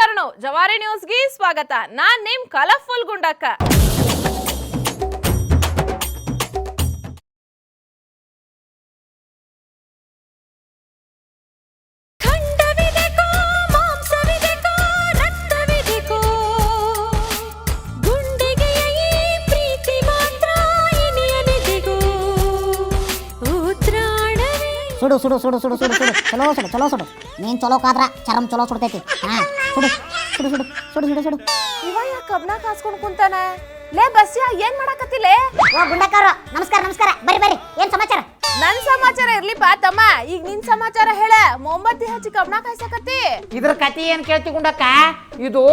ಶರಣು ಜವಾರಿ ನ್ಯೂಸ್ಗೆ ಸ್ವಾಗತ. ನಾನ್ ನಿಮ್ ಕಲರ್ಫುಲ್ ಗುಂಡಕ್ಕ. ಸುಡು ಸುಡು ಸುಡು ಸುಡು ಸುಡು ಸುಡು ಚಲೋ ಸುಡು ಚಲೋ ಸುಡು ನೀನ್ ಚಲೋ ಕಾದ್ರ ಚರಮ್ ಚಲೋ ಸುಡ್ತೈತಿ. ಹಾ ಸುಡು ಸುಡು ಸುಡು ಸುಡು ಸುಡು ಸುಡು. ಇವ ಯಾಕೆ ಕಬ್ನ ಕಾಸ್ಕೊಂಡ್ ಕುಂತಾನ? ಲೇ ಬಸ್ಯಾ, ಏನ್ ಮಾಡಕತ್ತಿಲೆ? ಓ ಗುಂಡಕ್ಕಾರ, ನಮಸ್ಕಾರ ನಮಸ್ಕಾರ, ಬರ್ರಿ ಬರ್ರಿ. ಏನ್ ಸಮಾಚಾರ? ನನ್ ಸಮಾಚಾರ ಇರ್ಲಿಪ್ಪ ತಮ್ಮ, ಈಗ ನಿನ್ ಸಮಾಚಾರ ಹೇಳ. ಮೊಂಬತ್ತಿ ಹಚ್ಚಿ ಕಬ್ನ ಕಾಯ್ಸಕತ್ತಿ. ಇದ್ರ ಕತಿ ಏನ್ ಕೇಳ್ತಿ ಗುಂಡಕ್ಕ? ಇದು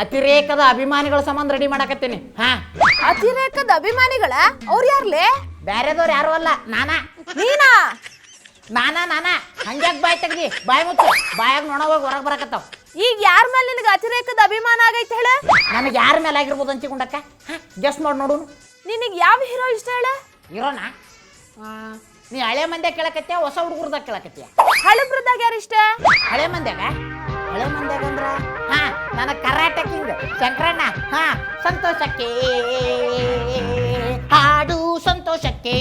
ಅತಿರೇಕದ ಅಭಿಮಾನಿಗಳ ಸಂಬಂಧ ರೆಡಿ ಮಾಡಕತ್ತೀನಿ. ಹಾ, ಅತಿರೇಕದ ಅಭಿಮಾನಿಗಳ? ಅವ್ರ ಯಾರ್ಲೆ? ಬ್ಯಾರೆದವ್ರು ಯಾರು ಅಲ್ಲ, ನಾನಾ. ನೀನಾ? ನಾನಾ ಹಂಗ್ಯಾಕ್ ಬಾಯ್ ತೆಗ್ದಿ? ಬಾಯ್ ಮುಚ್ಚು, ಬಾಯಾಗ ನೋಡೋವಾಗ ಹೊರಗೆ ಬರಕತ್ತಾವ. ಈಗ ಯಾರ ಮೇಲೆ ನಿನಗೆ ಅತಿರೇಕದ ಅಭಿಮಾನ ಆಗೈತೆ ಹೇಳ? ನನಗೆ ಯಾರ ಮೇಲೆ ಆಗಿರ್ಬೋದು ಅಂತಿ ಗುಂಡಕ್ಕ? ಗೆಸ್ ಮಾಡಿ ನೋಡು. ನಿನಗೆ ಯಾವ ಹೀರೋ ಇಷ್ಟ ಹೇಳ? ಇರೋಣ. ನೀ ಹಳೆ ಮಂದ್ಯಾಗ ಕೇಳಕತ್ತೀಯ, ಹೊಸ ಹುಡುಗರ್ದಾಗ ಕೇಳಕತ್ತೀಯ? ಹಳಬ್ರದಾಗ ಯಾರು ಇಷ್ಟ? ಹಳೆ ಮಂದ್ಯಾಗ ಅಂದ್ರ ನನಗೆ ಕರ್ನಾಟಕ ಕಿಂಗ್ ಶಂಕರಣ್ಣ. ಸಂತೋಷಕ್ಕೆ ಹಾಡು, ಸಂತೋಷಕ್ಕೆ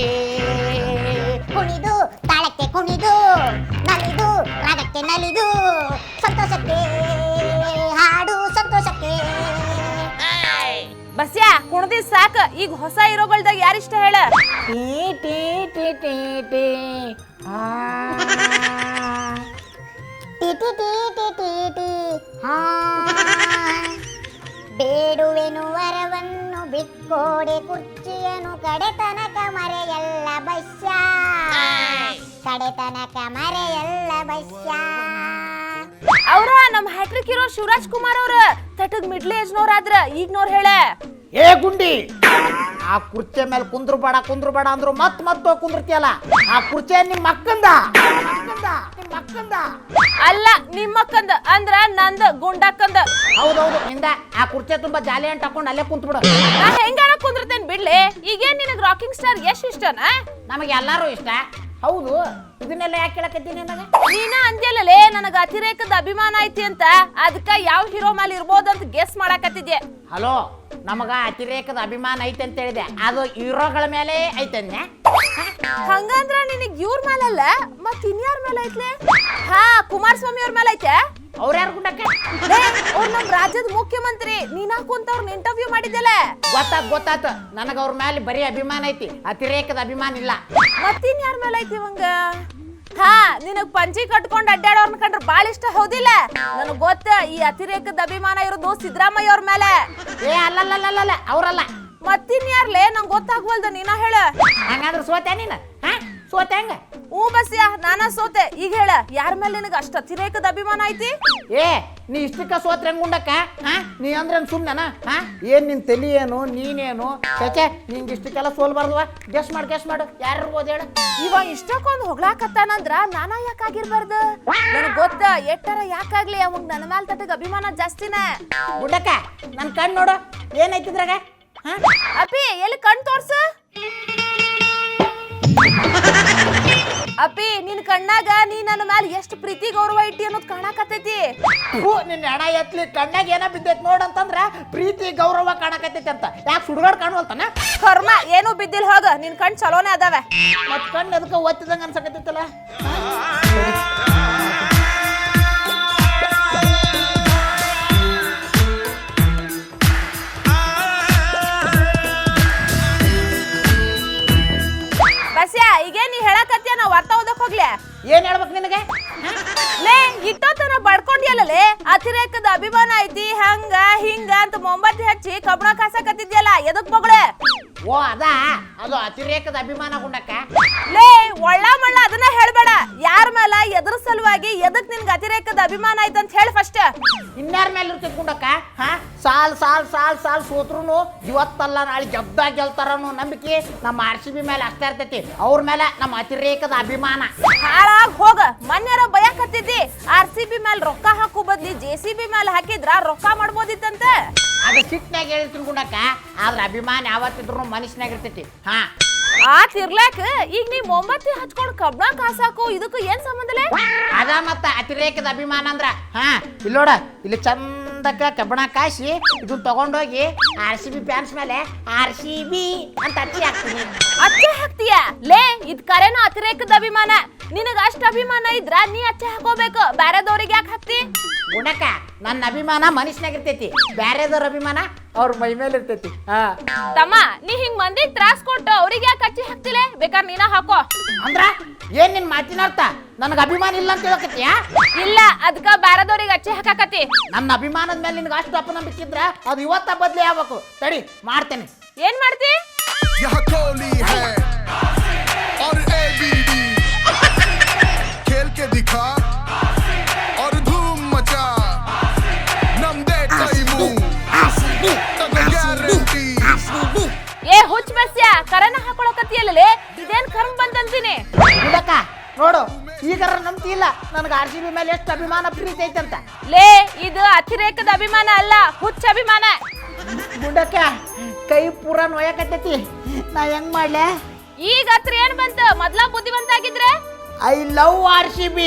ಕುಣಿದು ತಾಳಕ್ಕೆ ಕುಣಿದು, ನಲಿದು ರಾಗಕ್ಕೆ ನಲಿದು, ಸಂತೋಷಕ್ಕೆ ಹಾಡು, ಸಂತೋಷಕ್ಕೆ. ಬಸ್ಯಾ, ಕುಣದಿ ಸಾಕ. ಈಗ ಹೊಸ ಹೀರೋಗಳ್ದಾಗ ಯಾರು ಇಷ್ಟ ಹೇಳ? Tea tea tea tea T T T T T T T. ಹಾ, ಬೇಡುವೆನು ವರವನ್ನು ಬಿಕ್ಕೋಡೆ ಕುರ್ಚಿಯನು, ಕಡೆತನಕ ಮರೆಯಲ್ಲ ಬಸ್ಯ, ಕಡೆತನಕ ಮರೆಯಲ್ಲ ಬಸ್ಯ. ಅವ್ರ ನಮ್ ಹ್ಯಾಟ್ರಿಕ್ ಹೀರೋ ಶಿವರಾಜ್ ಕುಮಾರ್ ಅವ್ರ ತಟಗ್ ಮಿಡ್ಲ್ ಏಜ್ ನೋರಾದ್ರ ಈಗ್ನೋರ್ ಹೇಳ. ಏ ಗುಂಡಿ, ಆ ಕುರ್ಚಿ ಮೇಲೆ ಕುಂದ್ರು ಬೇಡ ಅಂದ್ರು ಮತ್ ಕುಂದ್ರತಿಯಲ್ಲ. ಆ ಕುರ್ಚಿ ನಿಮ್ಮ ಅಕ್ಕಂದ. ಅಲ್ಲ, ನಿಮ್ಮಕ್ಕಂದ ಅಂದ್ರ ನಂದ ಗುಂಡಕ್ಕಂದ. ಹೌದೌದು, ನಿಂದ. ಆ ಕುರ್ಚಿ ತುಂಬಾ ಜಾಲಿ ಅಂತ ಹಾಕೊಂಡು ಅಲ್ಲೇ ಕುಂತ್ ಬಿಡು. ನಾ ಹೆಂಗಾರ ಕುಂದ್ರತೇನ್ ಬಿಡ್ಲಿ. ಈಗೇನ್ ನಿನಗ್ ರಾಕಿಂಗ್ ಸ್ಟಾರ್ ಯಶ್ ಇಷ್ಟನಾ? ನಮಗೆ ಎಲ್ಲಾರು ಇಷ್ಟ. ಹೌದು, ಇದನ್ನೆಲ್ಲ ಯಾಕೆ ಕೇಳಕತ್ತೀನಿ ನನಗೆ? ನೀನ ಅಂದ್ಯಲ್ಲೇ ನನಗ ಅತಿರೇಕದ ಅಭಿಮಾನ ಐತಿ ಅಂತ, ಅದಕ್ಕ ಯಾವ ಹೀರೋ ಮೇಲೆ ಇರ್ಬೋದಂತ ಗೆಸ್ ಮಾಡಾಕತ್ತಿದ್ಯೆ. ಹಲೋ, ನಮಗ ಅತಿರೇಕದ ಅಭಿಮಾನ ಐತೆ ಅಂತ ಹೇಳಿದೆ, ಅದು ಹೀರೋಗಳ ಮೇಲೆ ಐತನ್ಯ. ಹಂಗಂದ್ರ ನಿನಗ್ ಇವ್ರ ಮೇಲಲ್ಲ ಮತ್ ಇನ್ಯಾರ ಮೇಲೆ ಐತ್ಲೆ? ಕುಮಾರಸ್ವಾಮಿ ಅವ್ರ ಮೇಲೆ ಐತೆ. ಅವ್ರ ಯಾರು ಗುಂಡಕ್ಕ? ಅವ್ರ ನಮ್ ರಾಜ್ಯದ ಮುಖ್ಯಮಂತ್ರಿ. ನೀನ್ ಕುಂತ ಅವ್ರನ್ನ ಇಂಟರ್ವ್ಯೂ ಮಾಡಿದ್ದಲ್ಲ. ಗೊತ್ತಾತ. ನನಗ ಅವ್ರ ಮೇಲೆ ಬರೀ ಅಭಿಮಾನ ಐತಿ, ಅತಿರೇಕದ ಅಭಿಮಾನ ಇಲ್ಲ. ಮತ್ತಿನ್ ಯಾರ ಮೇಲೆ ಐತಿ ಇವಂಗ? ನಿನಗ್ ಪಂಚಿ ಕಟ್ಕೊಂಡ್ ಅಡ್ಡಾಡೋರ್ನ ಕಂಡ್ರೆ ಬಾಳ ಇಷ್ಟ, ಹೌದಿಲ್ಲ? ನನಗ್ ಗೊತ್ತ, ಈ ಅತಿರೇಕದ ಅಭಿಮಾನ ಇರೋದು ಸಿದ್ದರಾಮಯ್ಯ ಅವ್ರ ಮೇಲೆ. ಏ ಅಲ್ಲಲ್ಲ, ಅವ್ರಲ್ಲ. ಮತ್ತಿನ್ ಯಾರ್ಲೆ? ನಂಗ್ ಗೊತ್ತಾಗ್ವಲ್ದ, ನೀನ ಹೇಳ. ಹಂಗಂದ್ರ ಸೋತೆ ನೀನು? ಸೋತೆ ಹಂಗ? ಬಸ್ಯಾ, ನಾನ ಸೋತೆ. ಈಗ ಹೇಳ, ಯಾರ ಮೇಲೆ ನಿನಗ ಅಷ್ಟ ಅತಿರೇಕದ ಅಭಿಮಾನ ಐತಿ? ಏ, ನೀ ಇಷ್ಟಕ್ಕ ಸೋತ್ರ ಹೆಂಗುಂಡಕ್ಕ? ನೀ ಅಂದ್ರೆ ಸುಮ್ನೆನ? ಏನ್ ನಿನ್ ತಲಿ ಏನು, ನೀನೇನು? ಚಚೆ, ನಿಂಗೆ ಇಷ್ಟಕ್ಕೆಲ್ಲ ಸೋಲ್ಬಾರ್ದವ. ಗೆಸ್ ಮಾಡು, ಯಾರು ಇರ್ಬೋದು ಹೇಳ? ಇವ ಇಷ್ಟಕ್ಕೊಂದು ಹೊಗ್ಲಾಕತ್ತಾನಂದ್ರ ನಾನ ಯಾಕಾಗಿರ್ಬಾರ್ದು? ನನಗ್ ಗೊತ್ತ, ಎಟ್ಟರ ಯಾಕಾಗ್ಲಿ ಅವಂಗ ನನ್ನ ಮ್ಯಾಲ ತಟಗ ಅಭಿಮಾನ ಜಾಸ್ತಿನ. ಗುಂಡಕ್ಕ, ನನ್ ಕಣ್ ನೋಡು, ಏನೈತಿದ್ರಾಗ? ಅಪ್ಪಿ, ಎಲ್ಲಿ ಕಣ್ ತೋರ್ಸ. ಅಪ್ಪಿ, ನಿನ್ ಕಣ್ಣಾಗ ನೀ ನನ್ನ ಮ್ಯಾಲ ಎಷ್ಟು ಪ್ರೀತಿ ಗೌರವ ಇಟ್ಟಿ ಅನ್ನೋದು ಕಾಣಕತ್ತೈತಿ. ನಿನ್ನ ಎಣ ಎತ್ಲಿ ಕಣ್ಣಾಗ ಏನ ಬಿದ್ದೈತಿ ನೋಡಂತಂದ್ರ ಪ್ರೀತಿ ಗೌರವ ಕಾಣಕತ್ತೈತಿ ಅಂತ. ಯಾಕೆ ಸುಡುಗಾಡ್ ಕಾಣುವಲ್ತಾನ? ಕರ್ಮ, ಏನು ಬಿದ್ದಿಲ್ ಹೋಗ. ನಿನ್ ಕಣ್ ಚಲೋನೇ ಅದಾವೆ. ಮತ್ ಕಣ್ಣು ಅದಕ್ಕೆ ಒತ್ತಿದಂಗ ಅನ್ಸಕತ್ತೈತಲ್ಲ. ಬಸ್ಯಾ, ಈಗ ನೀ ಹೇಳಕತ್ತೀಯ, ನಾವ್ ಅರ್ಥ ಓದಕ್ ಹೋಗ್ಲಿ? ಏನ್ ಹೇಳ್ಬೇಕು ನಿನಗೆ? ಲೇ, ಇಟ್ಟೋತನ ಬಡ್ಕೊಂಡಿಯಲ್ಲೇ ಅತಿರೇಕದ ಅಭಿಮಾನ ಐತಿ ಹಂಗ ಹಿಂಗ ಅಂತ ಮೊಂಬತ್ತಿ ಹಚ್ಚಿ ಕಬ್ಬಣ ಕಾಸಕತ್ತಿದ್ಯಲ್ಲ, ಎದಕ್ ಮಗಳೇ? ಓ ಅದು ಅತಿರೇಕದ ಅಭಿಮಾನ ಗುಂಡಕ್ಕ. ಲೇ, ಒಳ್ಳ ಮಳ್ಳ ಅದನ್ನ ಹೇಳ್ಬೇಡ. ಯಾರ ಮೇಲ ಎದ್ರ ಸಲುವಾಗಿ ಎದಕ್ ನಿನ್ಗ ಅತಿರೇಕದ ಅಭಿಮಾನ ಐತಂತ ಹೇಳಿ ಫಸ್ಟ್. ಇನ್ಯಾರ ಮೇಲೆ ಇರ್ತೈತಿ ಗುಂಡಕ್ಕ? ಸಾಲ್ ಸೋತ್ರುನು ಇವತ್ತಲ್ಲ ನಾಳೆ ಜಗ್ದಾಗ ಗೆಲ್ತಾರನು ನಂಬಿಕೆ ನಮ್ಮ RCB ಮೇಲೆ ಅಷ್ಟೇ ಇರ್ತೈತಿ. ಅವ್ರ ಮೇಲೆ ನಮ್ಮ ಅತಿರೇಕದ ಅಭಿಮಾನ. ಹಾಳಾಗ್ ಹೋಗ. ಮನ್ಯಾರ ಬಯಕತ್ತಿದ್ದಿ RCB ಮೇಲೆ ರೊಕ್ಕ ಹಾಕು ಬದ್ಲಿ JCB ಮೇಲೆ ಹಾಕಿದ್ರ ರೊಕ್ಕ ಮಾಡ್ಬೋದಿತ್ತಂತ. ಅದು ಸಿಟ್ನಾಗ ಹೇಳ್ತೀನಿ ಗುಂಡಕ್ಕ, ಆದ್ರ ಅಭಿಮಾನ ಯಾವತ್ತಿದ್ರು ಮನುಷ್ಯನಾಗ ಇರ್ತೈತಿ. ಆತಿರ್ಲಾಕ ಈಗ ನೀ ಮೊಂಬತ್ತಿ ಹಚ್ಕೊಂಡ್ ಕಬ್ಬಣ ಕಾಸಾಕು ಇದಕ್ಕೂ ಏನ್ ಸಂಬಂಧಲೇ? ಅದ ಮತ್ತ ಅತಿರೇಕದ ಅಭಿಮಾನ ಅಂದ್ರ ಇಲ್ಲೋಡ ಇಲ್ಲಿ ಚಂದ ಚಂದಕ್ಕ ಕಬ್ಬಣ ಕಾಸಿ ಇದನ್ನ ತಗೊಂಡೋಗಿ RCB ಫ್ಯಾನ್ಸ್ ಮೇಲೆ RCB ಅಂತ ಅಚ್ಚಿ ಹಾಕ್ತೀನಿ. ಅಚ್ಚೆ ಹಾಕ್ತೀಯ ಲೇ ಇದ್ ಕರೆನೋ ಅತಿರೇಕದ ಅಭಿಮಾನ. ನಿನಗ ಅಷ್ಟ ಅಭಿಮಾನ ಇದ್ರ ನೀ ಅಚ್ಚೆ ಹಾಕೋಬೇಕು, ಬ್ಯಾರೆದವ್ರಿಗೆ ಯಾಕೆ ಹಾಕ್ತಿ? ಗುಣಕ ನನ್ನ ಅಭಿಮಾನ ಮನುಷ್ಯನಾಗ ಇರ್ತೈತಿ, ಬ್ಯಾರೆದವ್ರ ಅಭಿಮಾನ ಅವ್ರ ಮೈ ಮೇಲೆ ಇರ್ತೈತಿ. ತಮ್ಮ ನೀ ಹಿಂಗ್ ಮಂದಿಗ್ ತ್ರಾಸ್ ಕೊಟ್ಟು ಅವ್ರಿಗೆ ಯಾಕೆ ಅಚ್ಚೆ ಹಾಕ್ತಿಲೆ? ಬೇಕಾದ್ರೆ ನೀನ ಹಾಕೋ. ಅಂದ್ರ ಏನ್ ನಿನ್ ಮಾತಿನ ಅರ್ಥ? ನನಗ ಅಭಿಮಾನ ಇಲ್ಲ ಅಂತ ಹೇಳಕತ್ತೀಯ? ಇಲ್ಲ ಅದಕ್ಕ ಬ್ಯಾರೆದವ್ರಿಗೆ ಅಚ್ಚೆ ಹಾಕಾಕತಿ. ನನ್ನ ಅಭಿಮಾನದ ಮೇಲೆ ನಿನ್ಗೆ ಅಷ್ಟು ಅಪನಂಬಿಕೆ ಇದ್ರ ಅದು ಇವತ್ತ ಬದ್ಲಿ ಆಗ್ಬೇಕು. ತಡಿ ಮಾಡ್ತೇನೆ. ಏನ್ ಮಾಡ್ತಿ? यहाँ कोहली है और ABD खेल के दिखा और धूम मचा नमदे तैमू तब गारंटी ಏ ಹುಚ್ಚ ಬಸ್ಯ ಕರನ ಹಾಕೊಳಕತ್ತಿಯಲ್ಲೇ ಇದೇನ್ ಕರ್ಮ ಬಂದಂತೀನಿ. ಗುಣಕ ನೋಡು ಈಗ ನಂಬ್ತಿಲ್ಲ ನನಗೆ RCB ಮೇಲೆ ಎಷ್ಟು ಅಭಿಮಾನ ಪ್ರೀತಿ ಐತಂತ. ಲೇ ಇದು ಅತಿರೇಕದ ಅಭಿಮಾನ ಅಲ್ಲ, ಹುಚ್ಚ ಅಭಿಮಾನ. ಗುಂಡಕ್ಕ ಕೈ ಪೂರ ನೋಯಕತ್ತೈತಿ, ನಾ ಹೆಂಗ್ ಮಾಡ್ಲೆ? ಈಗ ಹತ್ರ ಏನ್ ಬಂತು? ಮೊದ್ಲ ಬುದ್ಧಿವಂತ ಆಗಿದ್ರೆ ಐ ಲವ್ RCB.